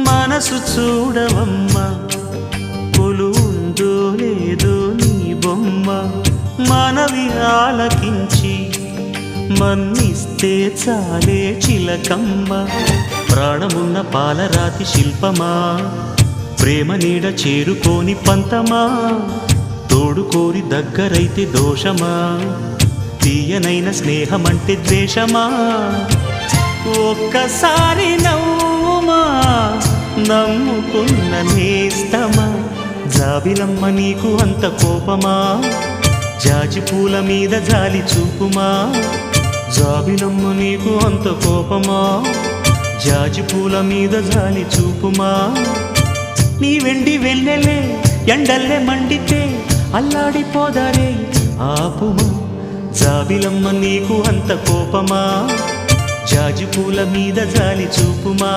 మనసు చూడవమ్మా కొలువుందో లేదో నీ బొమ్మ మనవి ఆలకించి మన్నిస్తే చాలే చిలకమ్మ ప్రాణమున్న పాలరాతి శిల్పమా ప్రేమ నీడ చేరుకోని పంతమా తోడుకోరి దగ్గరైతే దోషమా తీయనైన స్నేహమంటే ద్వేషమా ఒక్కసారి నవ్వుమా నమ్ముకున్న నేస్తమా జాబిలమ్మ నీకు అంత కోపమా జాజి పూల మీద జాలి చూపుమా జాబిలమ్మ నీకు అంత కోపమా జాజి పూల మీద జాలి చూపుమా నీ వెండి వెన్నెలే ఎండల్లే మండితే అల్లాడిపోదారే ఆపుమా జాబిలమ్మ నీకు అంత కోపమా జాజి పూల మీద జాలి చూపుమా